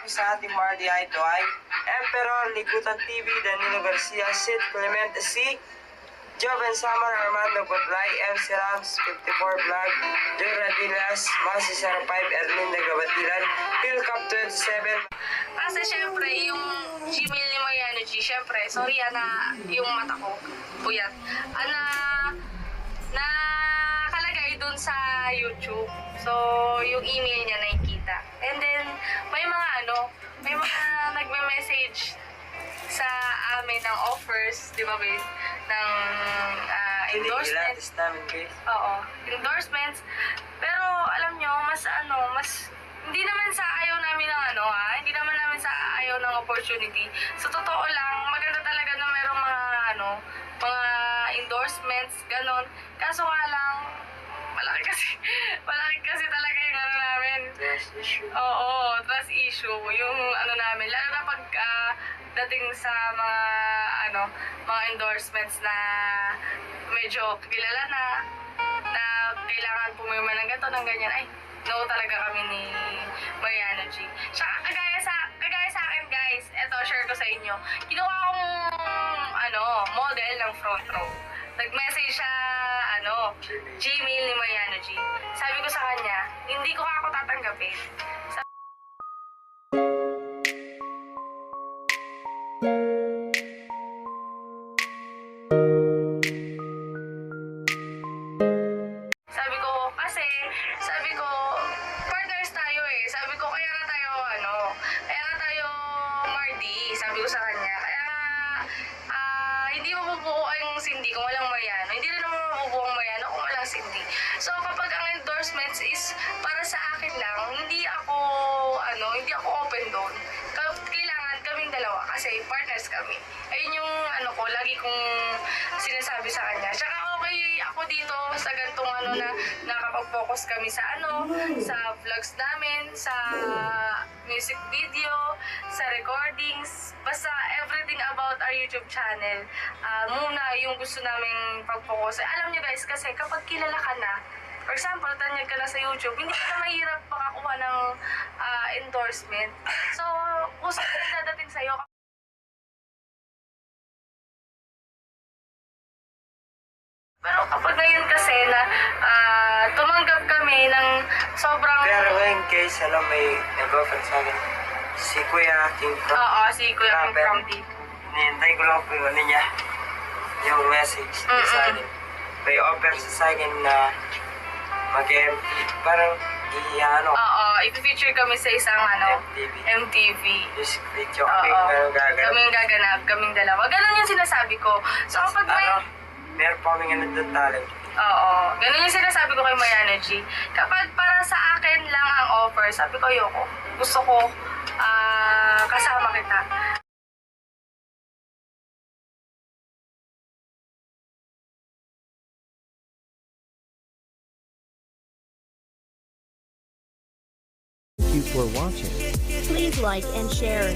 sa ating Mardy ito ay Emperor, Likutan TV, Danilo Garcia, Sid Clement C, Joven Samar, Armando Butlay, MC Rams, 54 Vlog, Joe Radillas, Masi 05, Erlinda Gabatilan, Philcap 27. Kasi syempre, yung Gmail ni Mariano G, syempre, sorry na yung mata ko, puyat. Nakalagay dun sa YouTube. So, yung email niya nakikita. And then, may mga nagme-message sa amin ng offers, di ba, babe? Ng endorsements. Oo, endorsements. Pero, alam nyo, hindi naman sa ayaw namin ng hindi naman namin sa ayaw ng opportunity. Sa totoo lang, maganda talaga na merong mga endorsements, ganon. Kaso nga lang, malaki kasi talaga yung namin. Trust issue. Oo, trust issue. Yung namin, lalo na pag dating sa mga endorsements na medyo kilala na kailangan pumirma ng ganito, ng ganyan. Ay, no talaga kami ni Mariano G. Tsaka kagaya sa akin, guys, eto, share ko sa inyo. Kinuha kong model ng front row. Nag-message siya, Gmail ni Mariano G. Sabi ko sa kanya, hindi ko ako tatanggapin. Sabi ko, partners tayo eh. Sabi ko, kaya nga tayo Mardy. Sabi ko sa kanya, kaya hindi mabubuo ang Cindy kung walang Mariano. Hindi rin naman mabubuo ang Mariano kung walang Cindy. So, kapag ang endorsements is para sa akin lang, hindi ako open doon. Kailangan kaming dalawa kasi partners kami. Ayun yung lagi kong sinasabi sa kanya. Tsaka okay ako dito sa gantong na nakapag-focus kami sa sa vlogs namin, sa music video, sa recordings, basta everything about our YouTube channel. Muna yung gusto naming pag-focus. Alam nyo guys, kasi kapag kilala ka na, for example, tanyag ka na sa YouTube, hindi ka na mahirap makakuha ng endorsement. So, kung saan dadating sa'yo, pero kapag ngayon kasi na tumanggap kami ng sobrang... Pero in case, may nag-offer sa akin, si Kuya King From. Oo, si Kuya King From TV. Hinihintay ko lang po niya, yung message niya sa akin. May offer sa akin na mag-MTV, parang Oo, i-feature kami sa isang MTV. Music video, kaming gaganap. Kaming dalawa. Ganun yung sinasabi ko. So kapag meron po kaming doon talent. Oo, ganun yung sinasabi ko kay Mariano G. Kapag para sa akin lang ang offer, sabi ko, ayoko. Gusto ko kasama kita. Thank you for watching. Please like and share.